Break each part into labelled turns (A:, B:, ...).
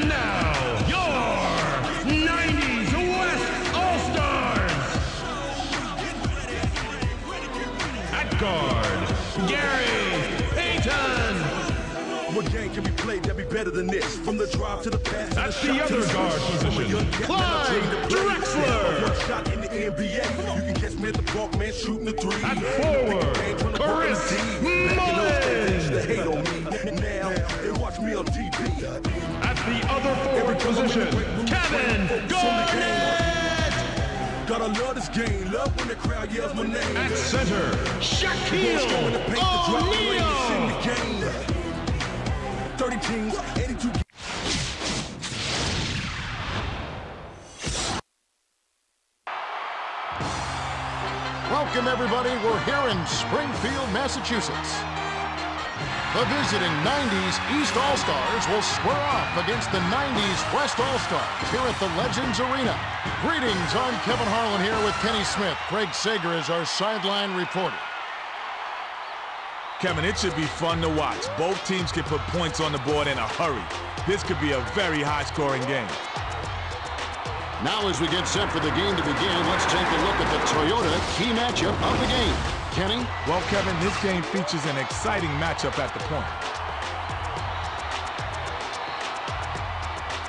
A: And now, your 90s West All-Stars. At guard, Gary Payton.
B: What game can be played that be better than this? From the drive to the pass.
A: That's the other guard position. Clyde Drexler.
B: One shot in the NBA. You can catch me at the park, man, shooting the three.
A: At forward, Chris Mullins.
B: They hate on me. Now they watch me on TV.
A: At the other forward position, Kevin Garnett.
B: Gotta love this game. Love when the crowd yells my name.
A: At center, Shaquille O'Neal.
B: 30 teams, 82.
C: Welcome, everybody. We're here in Springfield, Massachusetts. The visiting 90s East All-Stars will square off against the 90s West All-Stars here at the Legends Arena. Greetings, I'm Kevin Harlan here with Kenny Smith. Craig Sager is our sideline reporter.
D: Kevin, it should be fun to watch. Both teams can put points on the board in a hurry. This could be a very high-scoring game.
C: Now as we get set for the game to begin, let's take a look at the Toyota key matchup of the game. Kenny?
D: Well, Kevin, this game features an exciting matchup at the point.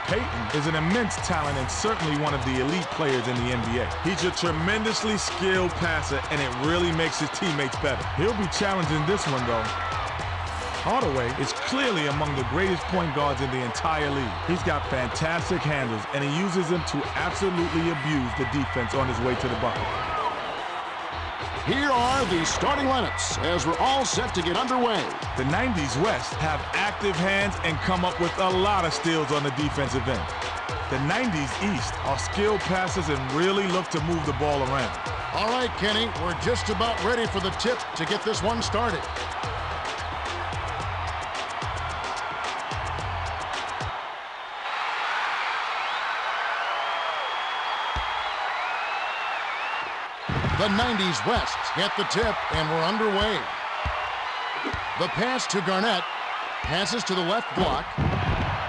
D: Payton is an immense talent and certainly one of the elite players in the NBA. He's a tremendously skilled passer, and it really makes his teammates better. He'll be challenging this one, though. Hardaway is clearly among the greatest point guards in the entire league. He's got fantastic handles, and he uses them to absolutely abuse the defense on his way to the bucket.
C: Here are the starting lineups as we're all set to get underway.
D: The 90s West have active hands and come up with a lot of steals on the defensive end. The 90s East are skilled passers and really look to move the ball around.
C: All right, Kenny, we're just about ready for the tip to get this one started. The 90s West get the tip, and we're underway. The pass to Garnett. Passes to the left block.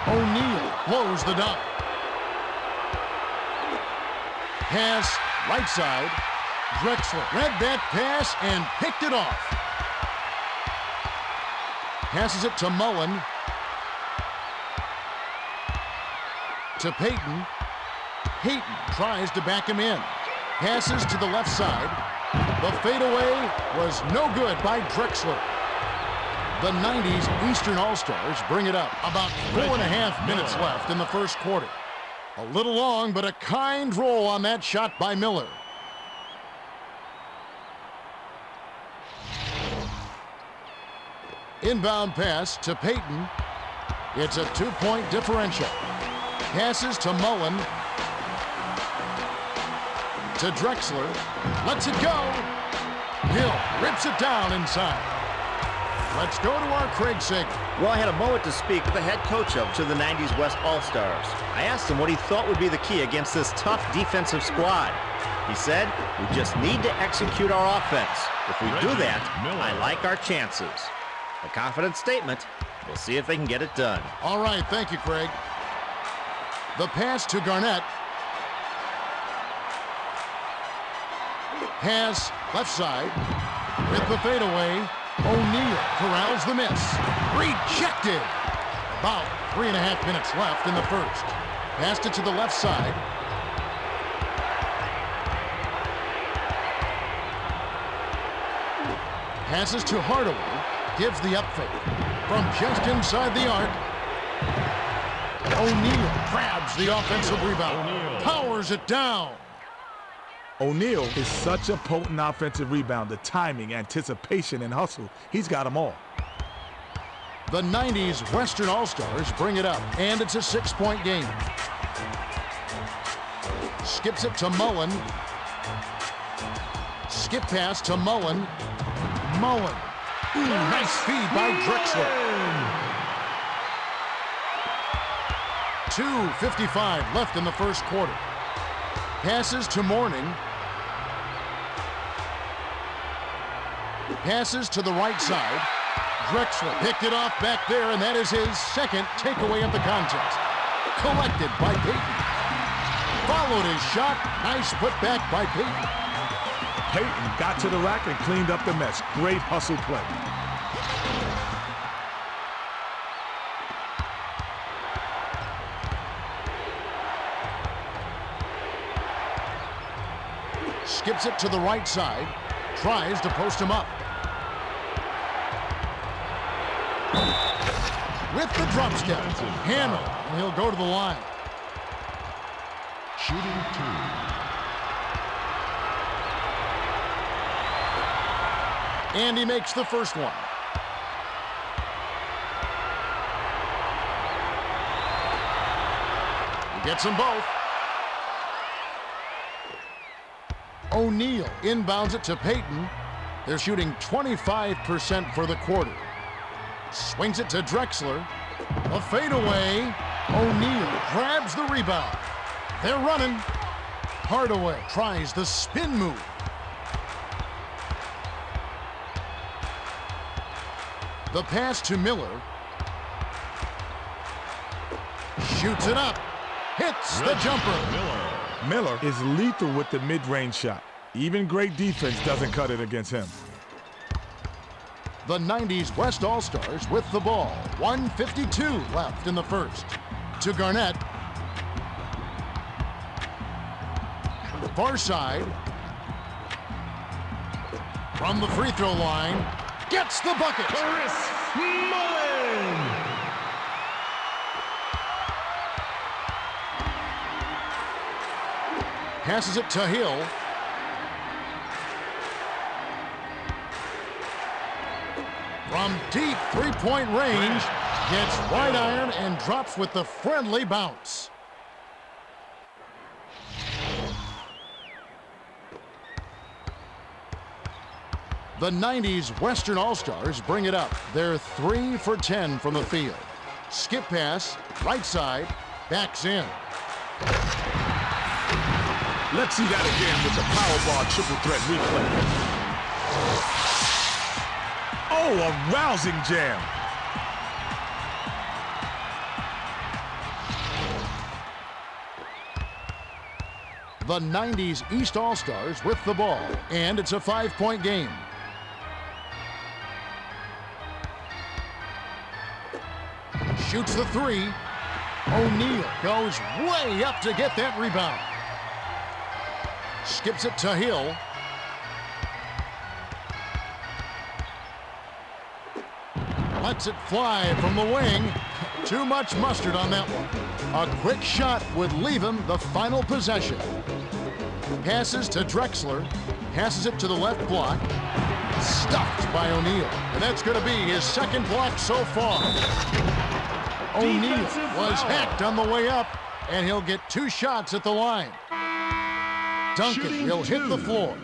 C: O'Neal blows the dot. Pass right side. Drexler read that pass and picked it off. Passes it to Mullen. To Payton. Payton tries to back him in. Passes to the left side. The fadeaway was no good by Drexler. The 90s Eastern All-Stars bring it up. About 4.5 minutes left in the first quarter. A little long, but a kind roll on that shot by Miller. Inbound pass to Payton. It's a 2-point differential. Passes to Mullen. To Drexler, lets it go. Hill rips it down inside. Let's go to our Craig Sager.
E: Well, I had a moment to speak with the head coach of the 90s West All-Stars. I asked him what he thought would be the key against this tough defensive squad. He said, we just need to execute our offense. If we do that, I like our chances. A confident statement. We'll see if they can get it done.
C: All right, thank you, Craig. The pass to Garnett. Pass left side with the fadeaway. O'Neal corrals the miss. Rejected. About 3.5 minutes left in the first. Passed it to the left side. Passes to Hardaway. Gives the up fake from just inside the arc. O'Neal grabs the offensive rebound. Powers it down.
D: O'Neal is such a potent offensive rebounder. Timing, anticipation, and hustle. He's got them all.
C: The 90s Western All-Stars bring it up, and it's a 6-point game. Skips it to Mullen. Skip pass to Mullen. Mullen. Nice feed by Drexler. 2:55 left in the first quarter. Passes to Mourning. Passes to the right side. Drexler picked it off back there, and that is his second takeaway of the contest. Collected by Payton. Followed his shot. Nice putback by Payton.
D: Payton got to the rack and cleaned up the mess. Great hustle play.
C: Skips it to the right side. Tries to post him up. With the drop step. Hammer. And he'll go to the line.
A: Shooting 2.
C: And he makes the first one. He gets them both. O'Neal inbounds it to Payton. They're shooting 25% for the quarter. Swings it to Drexler. A fadeaway. O'Neal grabs the rebound. They're running. Hardaway tries the spin move. The pass to Miller. Shoots it up. Hits the jumper.
D: Miller is lethal with the mid-range shot. Even great defense doesn't cut it against him.
C: The 90's West All-Stars with the ball. 1:52 left in the first. To Garnett. Far side. From the free throw line. Gets the bucket.
A: Chris Mullin.
C: Passes it to Hill. From deep three-point range, gets wide iron and drops with the friendly bounce. The 90's Western All-Stars bring it up. They're 3 for 10 from the field. Skip pass, right side, backs in.
D: Let's see that again with the Powerball triple threat replay. Oh, a rousing jam.
C: The 90's East All-Stars with the ball, and it's a 5-point game. Shoots the three. O'Neal goes way up to get that rebound. Skips it to Hill. Lets it fly from the wing. Too much mustard on that one. A quick shot would leave him the final possession. Passes to Drexler. Passes it to the left block. Stuffed by O'Neal. And that's going to be his second block so far. O'Neal was hacked on the way up, and he'll get 2 shots at the line. Duncan will hit the floor.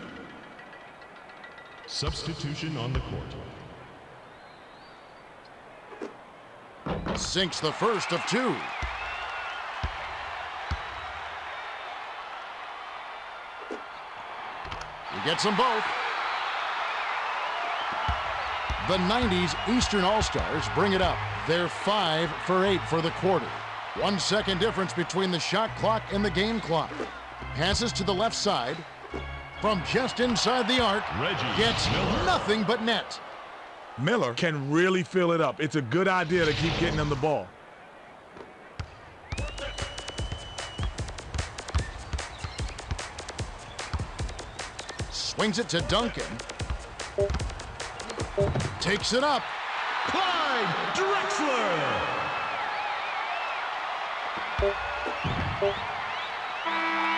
A: Substitution on the court.
C: Sinks the first of 2. He gets them both. The 90's Eastern All-Stars bring it up. They're 5 for 8 for the quarter. 1 second difference between the shot clock and the game clock. Passes to the left side. From just inside the arc. Gets nothing but net.
D: Miller can really fill it up. It's a good idea to keep getting him the ball.
C: Swings it to Duncan. Takes it up.
A: Clyde Drexler.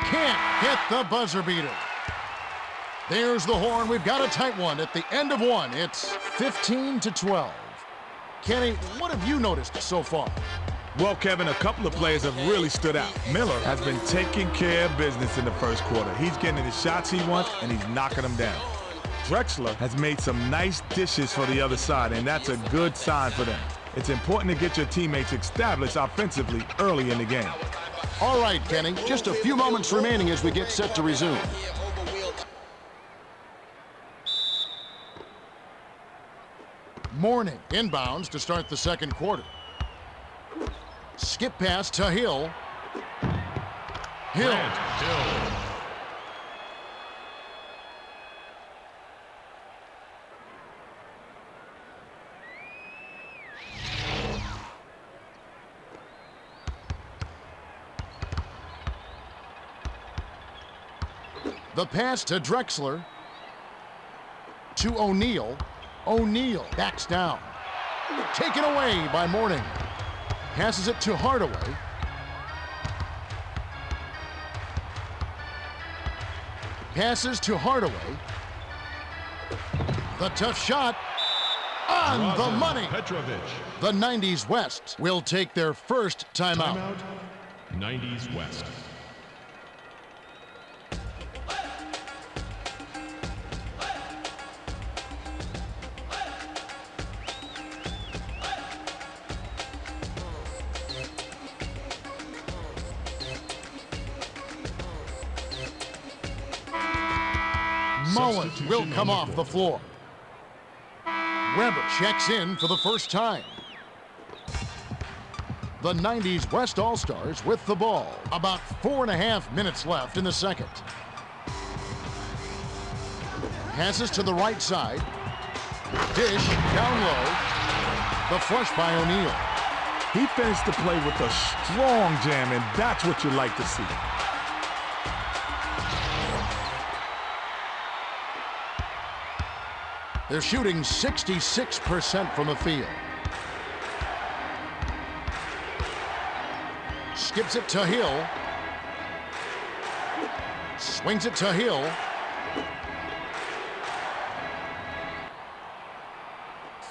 C: Can't hit the buzzer beater. There's the horn. We've got a tight one at the end of 1. It's 15-12. Kenny, what have you noticed so far?
D: Well, Kevin, a couple of players have really stood out. Miller has been taking care of business in the first quarter. He's getting the shots he wants, and he's knocking them down. Drexler has made some nice dishes for the other side, and that's a good sign for them. It's important to get your teammates established offensively early in the game.
C: All right, Kenny, just a few moments remaining as we get set to resume. Mourning inbounds to start the second quarter. Skip pass to Hill. Hill.
A: Grant Hill.
C: The pass to Drexler. To O'Neal. O'Neal backs down. Taken away by Mourning. Passes it to Hardaway. Passes to Hardaway. The tough shot. On the money.
A: Petrovic.
C: The 90s West will take their first timeout.
A: Timeout. 90s West.
C: Mullen will come off the floor. Weber checks in for the first time. The 90s West All-Stars with the ball. About 4.5 minutes left in the second. Passes to the right side. Dish down low. The flush by O'Neal.
D: He finished the play with a strong jam, and that's what you like to see.
C: They're shooting 66% from the field. Skips it to Hill. Swings it to Hill.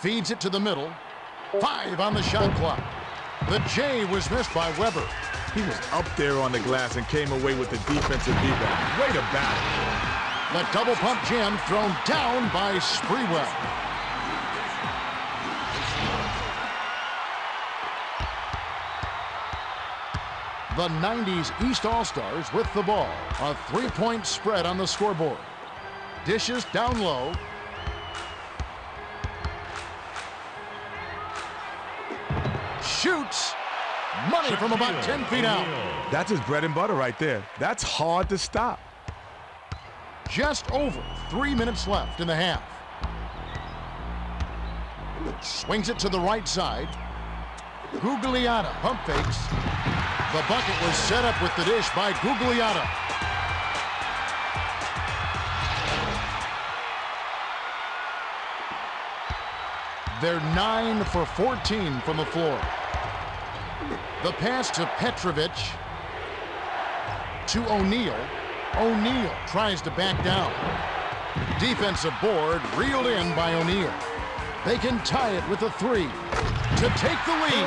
C: Feeds it to the middle. 5 on the shot clock. The J was missed by Weber.
D: He was up there on the glass and came away with the defensive rebound. Way to battle.
C: The double pump jam thrown down by Sprewell. The 90s East All-Stars with the ball. A 3-point spread on the scoreboard. Dishes down low. Shoots. Money from about 10 feet out.
D: That's his bread and butter right there. That's hard to stop.
C: Just over 3 minutes left in the half. Swings it to the right side. Gugliotta pump fakes. The bucket was set up with the dish by Gugliotta. They're 9 for 14 from the floor. The pass to Petrovic. To O'Neal. O'Neal tries to back down. Defensive board reeled in by O'Neal. They can tie it with a 3 to take the lead.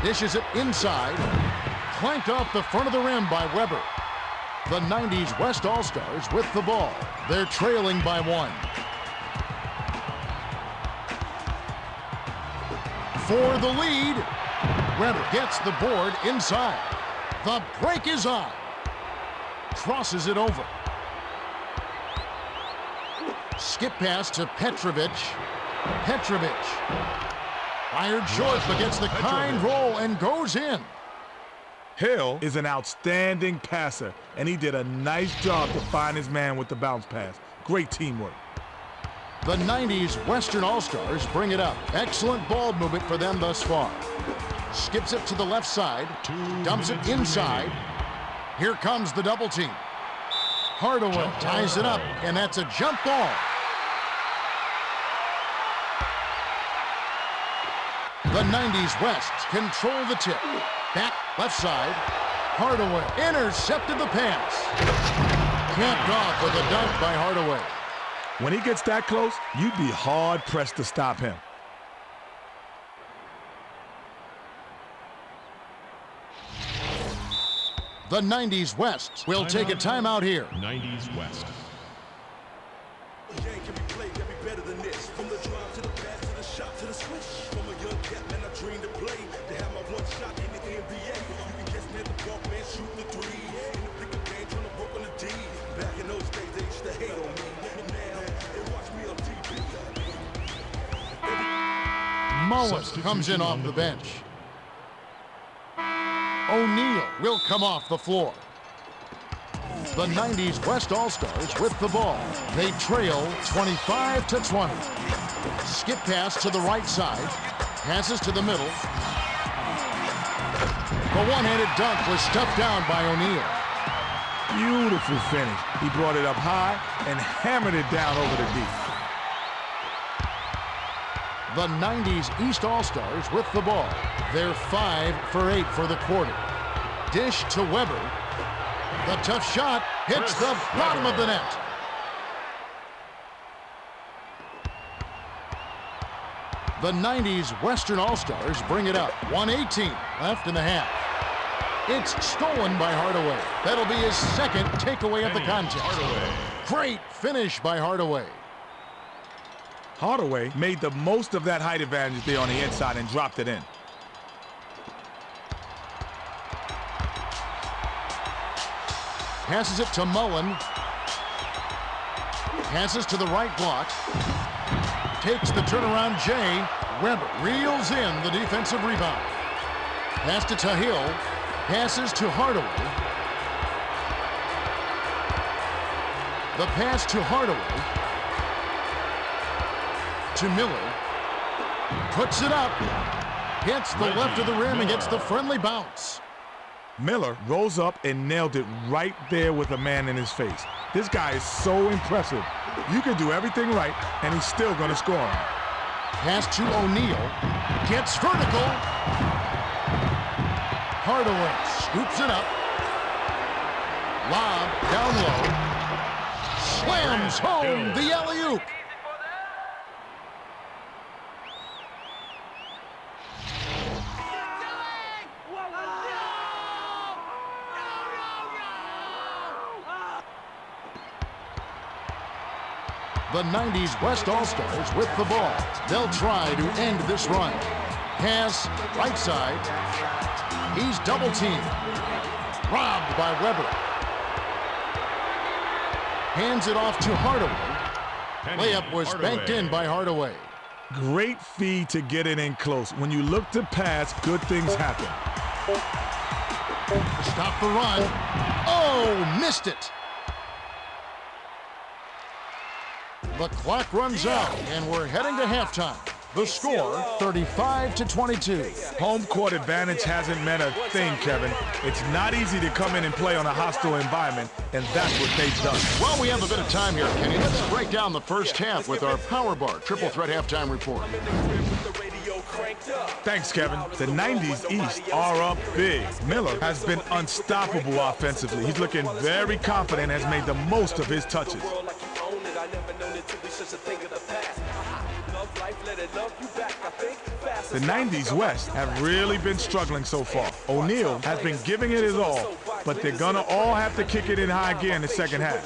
C: Dishes it inside. Clanked off the front of the rim by Weber. The 90s West All-Stars with the ball. They're trailing by 1. For the lead, Weber gets the board inside. The break is on. Crosses it over. Skip pass to Petrovic. Petrovic. Fired short, but gets the kind roll and goes in.
D: Hill is an outstanding passer, and he did a nice job to find his man with the bounce pass. Great teamwork.
C: The 90s Western All-Stars bring it up. Excellent ball movement for them thus far. Skips it to the left side. Dumps it inside. Here comes the double team. Hardaway ties it up, and that's a jump ball. The 90s West control the tip. Back left side. Hardaway intercepted the pass. Capped off with a dunk by Hardaway.
D: When he gets that close, you'd be hard-pressed to stop him.
C: The 90s West will take a timeout here.
A: 90s West.
B: The game can be played, can be better than this. From the drive to the pass to the shot to the switch. From a young cat, man, I dream to play. To have my one shot in the NBA. You can catch me at the ball, man, shoot the 3. In the
C: Mullen comes in off the bench. O'Neal will come off the floor. The 90s West All-Stars with the ball. They trail 25-20. Skip pass to the right side. Passes to the middle. The one-handed dunk was stuffed down by O'Neal.
D: Beautiful finish. He brought it up high and hammered it down over the deep.
C: The 90s East All-Stars with the ball. They're 5 for 8 for the quarter. Dish to Weber. The tough shot hits the bottom of the net. The 90s Western All-Stars bring it up. 1:18 left in the half. It's stolen by Hardaway. That'll be his second takeaway of the contest. Great finish by Hardaway.
D: Hardaway made the most of that height advantage there on the inside and dropped it in.
C: Passes it to Mullen. Passes to the right block. Takes the turnaround Jay. Weber reels in the defensive rebound. Pass to Tahill. Passes to Hardaway. The pass to Hardaway. To Miller. Puts it up. Hits the left of the rim and gets the friendly bounce.
D: Miller rose up and nailed it right there with a man in his face. This guy is so impressive. You can do everything right, and he's still going to score.
C: Pass to O'Neal. Gets vertical. Hardaway scoops it up. Lob down low. Slams home the alley-oop. The 90s West All-Stars with the ball. They'll try to end this run. Pass, right side. He's double-teamed. Robbed by Weber. Hands it off to Hardaway. Layup was banked in by Hardaway.
D: Great feed to get it in close. When you look to pass, good things happen.
C: Stop the run. Oh, missed it. The clock runs out, and we're heading to halftime. The score, 35-22.
D: Home court advantage hasn't meant a thing, Kevin. It's not easy to come in and play on a hostile environment, and that's what they've done.
C: Well, we have a bit of time here, Kenny. Let's break down the first half with our Power Bar Triple Threat Halftime Report.
D: Thanks, Kevin. The 90s East are up big. Miller has been unstoppable offensively. He's looking very confident and has made the most of his touches. The 90s West have really been struggling so far. O'Neal has been giving it his all, but they're gonna all have to kick it in high gear in the second half.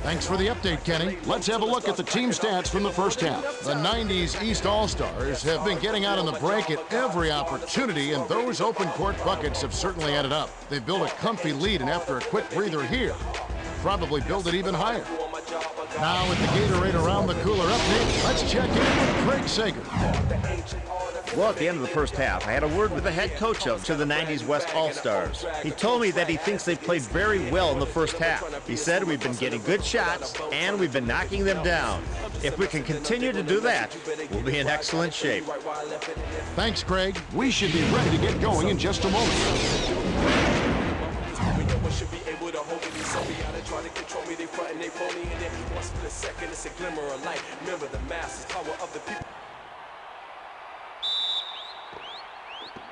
C: Thanks for the update, Kenny. Let's have a look at the team stats from the first half. The 90s East All-Stars have been getting out on the break at every opportunity, and those open court buckets have certainly added up. They've built a comfy lead, and after a quick breather here, probably build it even higher. Now with the Gatorade Around the Cooler update, let's check in with Craig Sager.
E: Well, at the end of the first half, I had a word with the head coach of the 90s West All-Stars. He told me that he thinks they played very well in the first half. He said we've been getting good shots, and we've been knocking them down. If we can continue to do that, we'll be in excellent shape.
C: Thanks, Craig. We should be ready to get going in just a moment.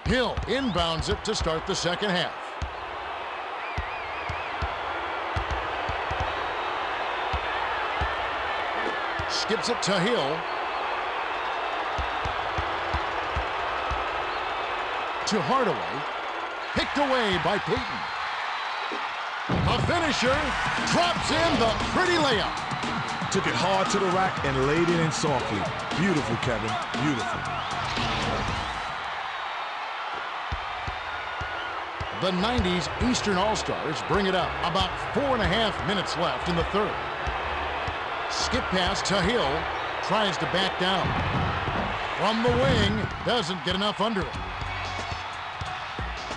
C: Hill inbounds it to start the second half. Skips it to Hill. To Hardaway. Picked away by Payton. A finisher. Drops in the pretty layup.
D: Took it hard to the rack and laid it in softly. Beautiful, Kevin. Beautiful.
C: The 90s Eastern All-Stars bring it up. About 4.5 minutes left in the third. Skip pass to Hill. Tries to back down. From the wing. Doesn't get enough under it.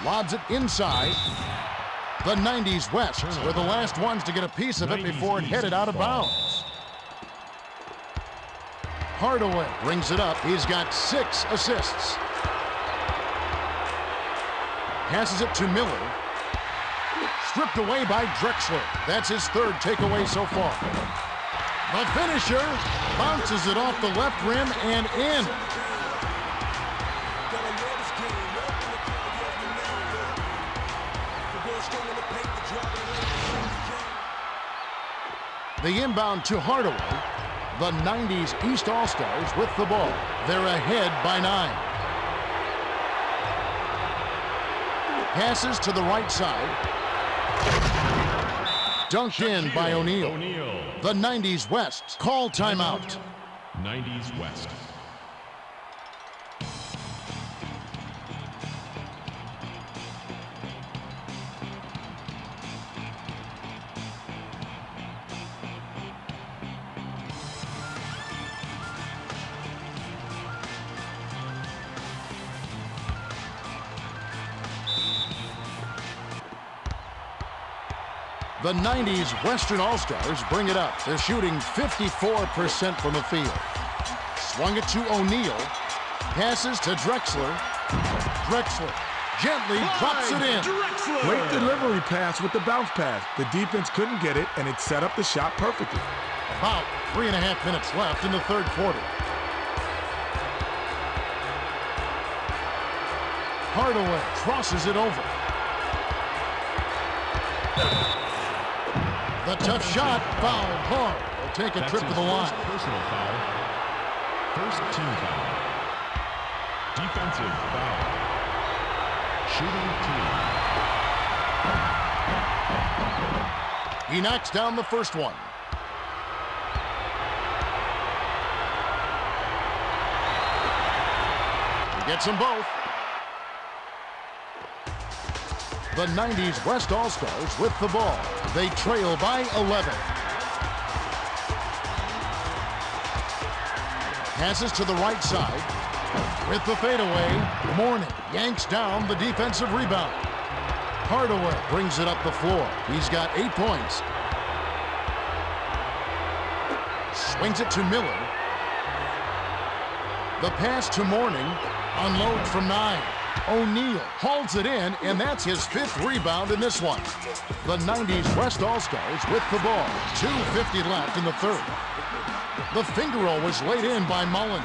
C: Lobs it inside. The 90s West were the last ones to get a piece of it before it headed out of bounds. Hardaway brings it up. He's got 6 assists. Passes it to Miller. Stripped away by Drexler. That's his 3rd takeaway so far. The finisher bounces it off the left rim and in. The inbound to Hardaway. The 90s East All-Stars with the ball. They're ahead by 9. Passes to the right side. Dunked in by O'Neal. The 90s West call timeout.
A: 90s West.
C: The 90s Western All-Stars bring it up. They're shooting 54% from the field. Swung it to O'Neal. Passes to Drexler. Drexler gently drops it in.
D: Great delivery pass with the bounce pass. The defense couldn't get it, and it set up the shot perfectly.
C: About 3.5 minutes left in the third quarter. Hardaway crosses it over. The tough shot, fouled hard. They'll take a trip to the line.
A: Personal foul. First team foul. Defensive foul. Shooting team.
C: He knocks down the first one. He gets them both. The 90s West All-Stars with the ball. They trail by 11. Passes to the right side. With the fadeaway, Mourning yanks down the defensive rebound. Hardaway brings it up the floor. He's got 8 points. Swings it to Miller. The pass to Mourning. Unload from 9. O'Neal hauls it in, and that's his 5th rebound in this one. The 90s West All-Stars with the ball. 2:50 left in the third. The finger roll was laid in by Mullen.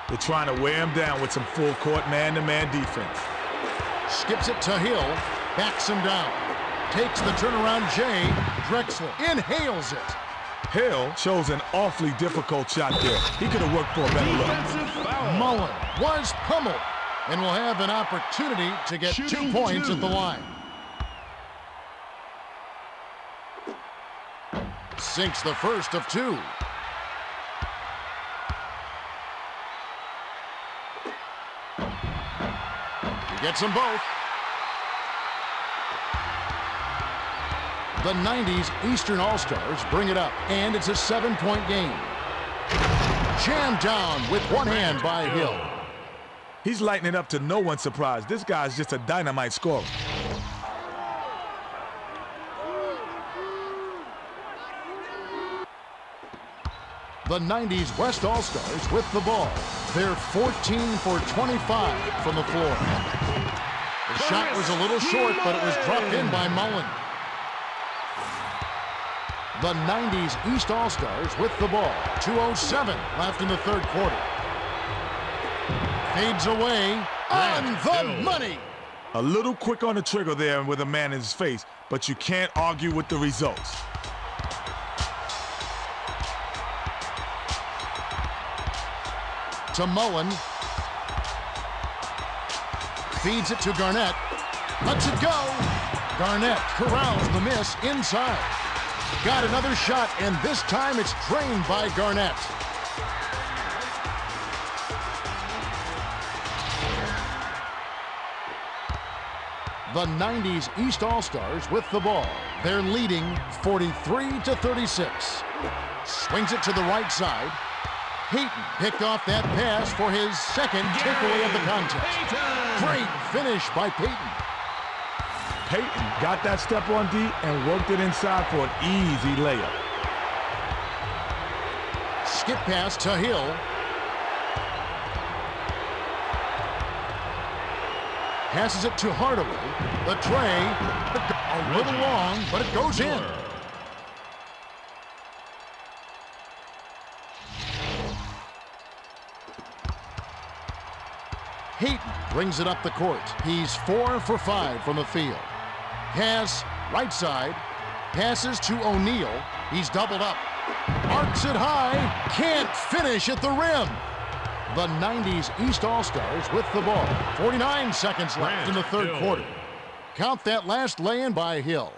D: They're trying to wear him down with some full-court man-to-man defense.
C: Skips it to Hill. Backs him down. Takes the turnaround Jay. Drexler inhales it.
D: Hill chose an awfully difficult shot there. He could have worked for a better look.
C: Mullen was pummeled and will have an opportunity to get 2 points at the line. Sinks the first of 2. He gets them both. The 90s Eastern All-Stars bring it up, and it's a 7-point game. Jammed down with one hand by Hill.
D: He's lighting it up to no one's surprise. This guy's just a dynamite scorer.
C: The 90s West All-Stars with the ball. They're 14 for 25 from the floor. The shot was a little short, but it was dropped in by Mullen. The 90s East All-Stars with the ball. 2:07 left in the third quarter. Fades away on the money.
D: A little quick on the trigger there with a man in his face, but you can't argue with the results.
C: To Mullen. Feeds it to Garnett. Lets it go. Garnett corrals the miss inside. Got another shot, and this time it's drained by Garnett. The 90s East All-Stars with the ball. They're leading 43-36. Swings it to the right side. Peyton picked off that pass for his second takeaway of the contest. Great finish by Peyton.
D: Peyton got that step on D and worked it inside for an easy layup.
C: Skip pass to Hill. Passes it to Hardaway. The tray, a little long, but it goes in. Peyton brings it up the court. He's 4 for 5 from the field. Pass, right side. Passes to O'Neal. He's doubled up. Arcs it high. Can't finish at the rim. The 90s East All-Stars with the ball. 49 seconds left in the third quarter. Count that last lay-in by Hill.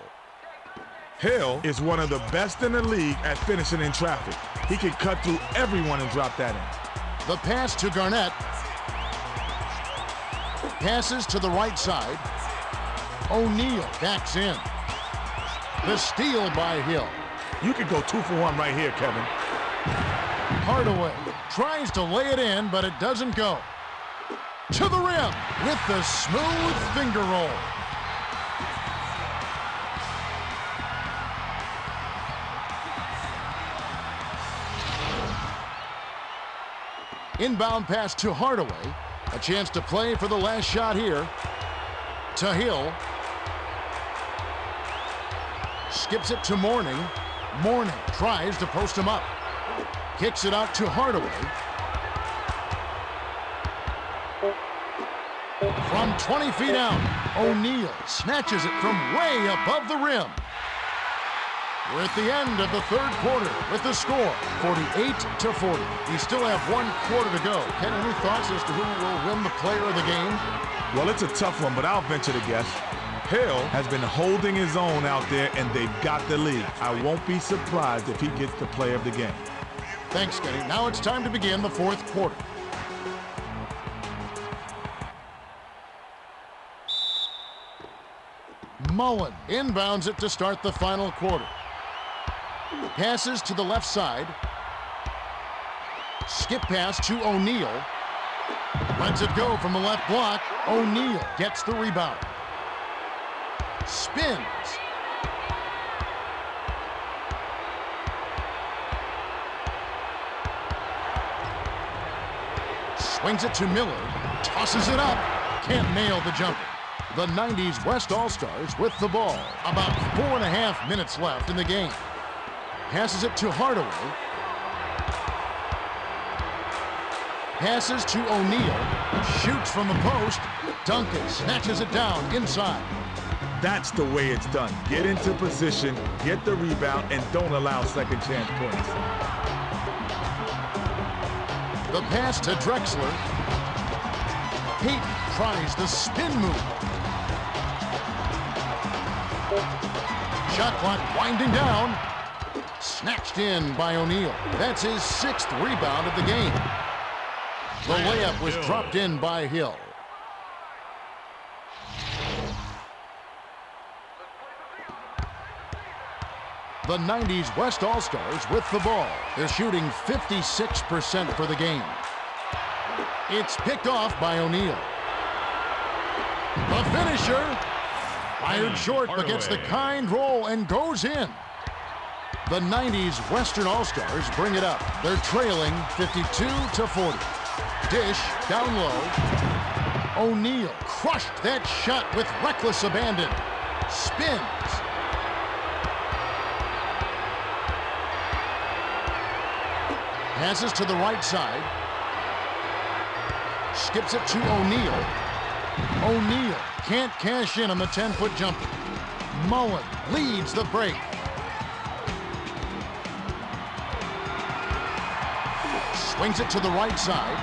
D: Hill is one of the best in the league at finishing in traffic. He can cut through everyone and drop that in.
C: The pass to Garnett. Passes to the right side. O'Neal backs in. The steal by Hill.
D: You could go 2 for 1 right here, Kevin.
C: Hardaway tries to lay it in, but it doesn't go. To the rim with the smooth finger roll. Inbound pass to Hardaway. A chance to play for the last shot here. To Hill. Skips it to Mourning. Mourning tries to post him up. Kicks it out to Hardaway. From 20 feet out, O'Neal snatches it from way above the rim. We're at the end of the third quarter with the score, 48-40. We still have 1 quarter to go. Ken, any thoughts as to who will win the player of the game?
D: Well, it's a tough one, but I'll venture to guess. Hill has been holding his own out there, and they've got the lead. I won't be surprised if he gets the player of the game.
C: Thanks, Kenny. Now it's time to begin the fourth quarter. Mullen inbounds it to start the final quarter. Passes to the left side. Skip pass to O'Neal. Lets it go from the left block. O'Neal gets the rebound. Spins. Swings it to Miller. Tosses it up. Can't nail the jumper. The 90s West All-Stars with the ball. About 4.5 minutes left in the game. Passes it to Hardaway. Passes to O'Neal. Shoots from the post. Duncan snatches it down inside.
D: That's the way it's done. Get into position, get the rebound, and don't allow second chance points.
C: The pass to Drexler. Peyton tries the spin move. Shot clock winding down. Snatched in by O'Neal. That's his 6th rebound of the game. The layup was dropped in by Hill. The 90s West All-Stars with the ball. They're shooting 56% for the game. It's picked off by O'Neal. The finisher. Fired short, but gets the kind roll and goes in. The 90s Western All-Stars bring it up. They're trailing 52-40. Dish down low. O'Neal crushed that shot with reckless abandon. Spins. Passes to the right side. Skips it to O'Neal. O'Neal can't cash in on the 10-foot jumper. Mullen leads the break. Swings it to the right side.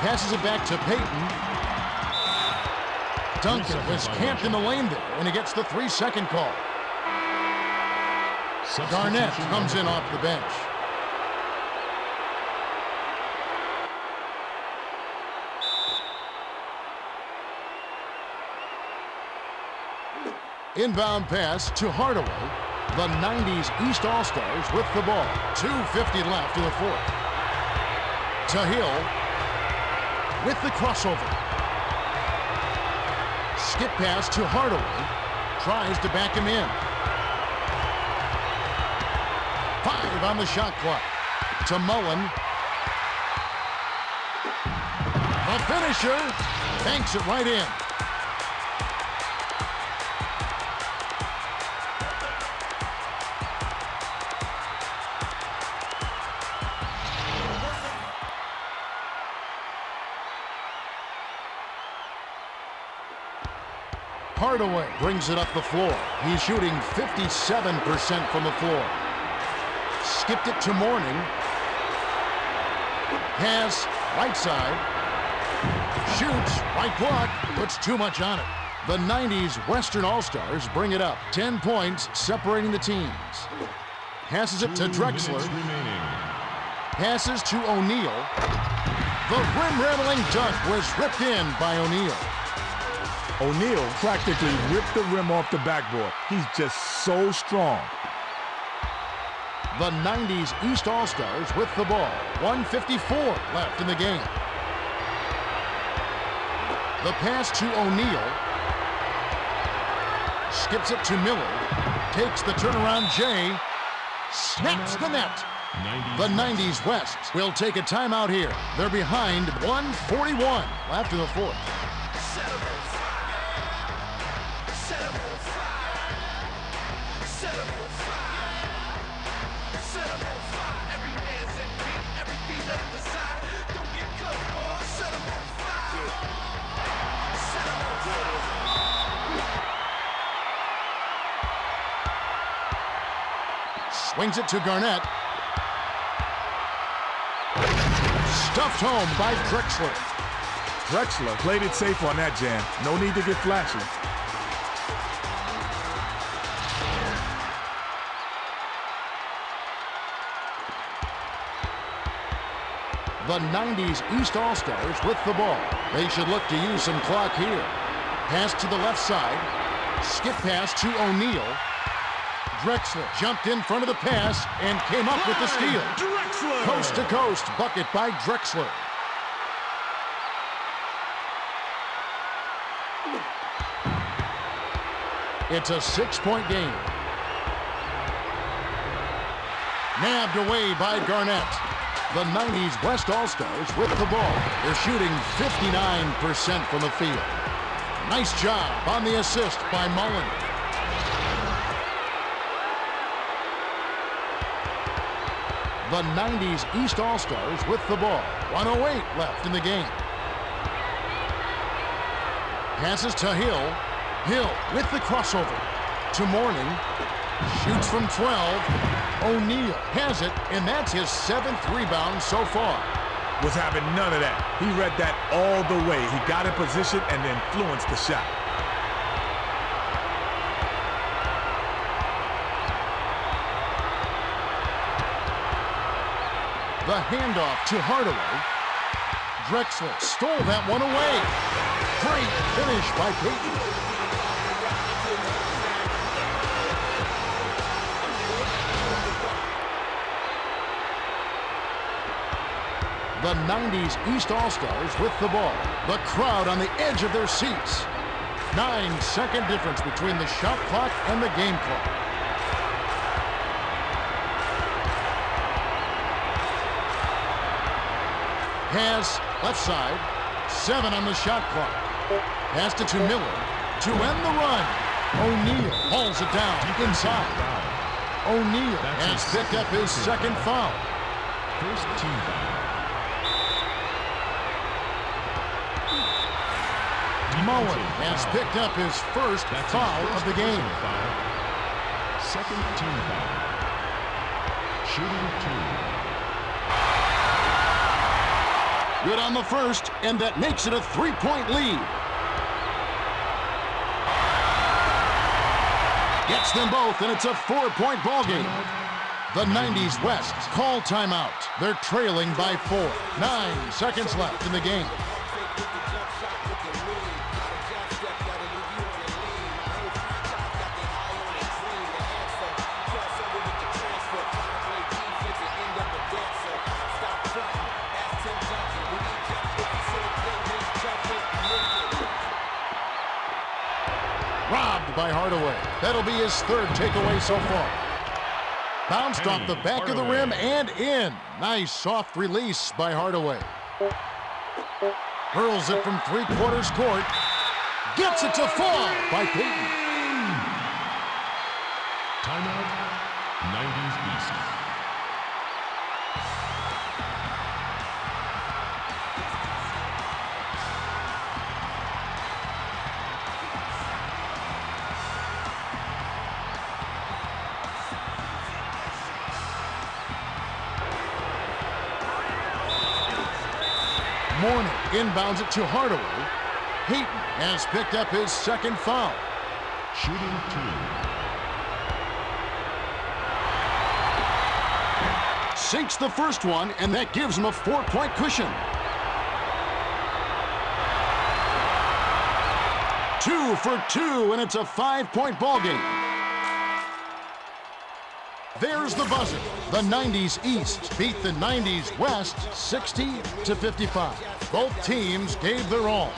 C: Passes it back to Peyton. Duncan was camped in the lane there, and he gets the 3-second call. Garnett comes in off the bench. Inbound pass to Hardaway. The 90s East All-Stars with the ball. 2:50 left in the fourth. To Hill with the crossover. Skip pass to Hardaway. Tries to back him in. 5 on the shot clock. To Mullen. The finisher banks it right in. Hardaway brings it up the floor. He's shooting 57% from the floor. Skipped it to Mourning. Has right side. Shoots, right block, puts too much on it. The 90s Western All-Stars bring it up. 10 points separating the teams. Passes it to Drexler. Passes to O'Neal. The rim-rattling dunk was ripped in by O'Neal.
D: O'Neal practically ripped the rim off the backboard. He's just so strong.
C: The 90s East All-Stars with the ball. 1:54 left in the game. The pass to O'Neal. Skips it to Miller. Takes the turnaround Jay. Snaps the net. The 90s West will take a timeout here. They're behind 1:41 left in the fourth. Swings it to Garnett. Stuffed home by Drexler.
D: Drexler played it safe on that jam. No need to get flashy.
C: The 90s East All-Stars with the ball. They should look to use some clock here. Pass to the left side. Skip pass to O'Neal. Drexler jumped in front of the pass and came up with the steal.
A: Drexler!
C: Coast to coast bucket by Drexler. It's a 6-point game. Nabbed away by Garnett. The 90s West All-Stars with the ball. They're shooting 59% from the field. Nice job on the assist by Mullen. The 90s East All-Stars with the ball. 1:08 left in the game. Passes to Hill. Hill with the crossover. To Mourning. Shoots from 12. O'Neal has it, and that's his 7th rebound so far.
D: Was having none of that. He read that all the way. He got in position and influenced the shot.
C: The handoff to Hardaway. Drexler stole that one away. Great finish by Payton. The 90s East All-Stars with the ball. The crowd on the edge of their seats. 9-second difference between the shot clock and the game clock. Has left side. 7 on the shot clock. Passed it to Miller to end the run. O'Neal hauls it down inside. O'Neal has picked up his 2nd foul.
A: First team foul.
C: Mullen has picked up his 1st foul of the game.
A: Second team foul. Shooting 2.
C: Good on the first, and that makes it a 3-point lead. Gets them both, and it's a 4-point ball game. The 90s West call timeout. They're trailing by 4. 9 seconds left in the game. by Hardaway. That'll be his third takeaway so far. Bounced off the back of the rim and in. Nice soft release by Hardaway. Hurls it from three-quarters court. Gets it to fall by Payton.
A: Timeout, 90s East.
C: Mourning inbounds it to Hardaway. Payton has picked up his second foul.
A: Shooting 2.
C: Sinks the first one, and that gives him a 4-point cushion. 2 for 2, and it's a 5-point ball game. There's the buzzer. The 90s East beat the 90s West 60-55. Both teams gave their all.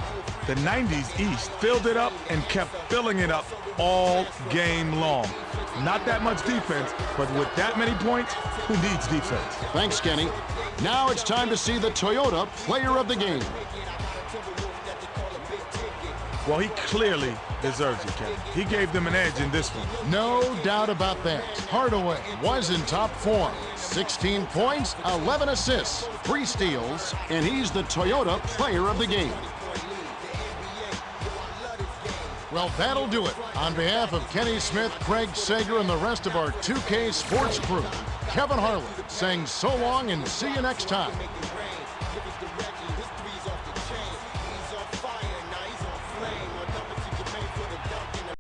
D: The 90s East filled it up and kept filling it up all game long. Not that much defense, but with that many points, who needs defense?
C: Thanks, Kenny. Now it's time to see the Toyota player of the game.
D: Well, he clearly deserves it, Kenny. He gave them an edge in this one.
C: No doubt about that. Hardaway was in top form. 16 points, 11 assists, 3 steals, and he's the Toyota player of the game. Well, that'll do it. On behalf of Kenny Smith, Craig Sager, and the rest of our 2K Sports crew, Kevin Harlan saying so long and see you next time.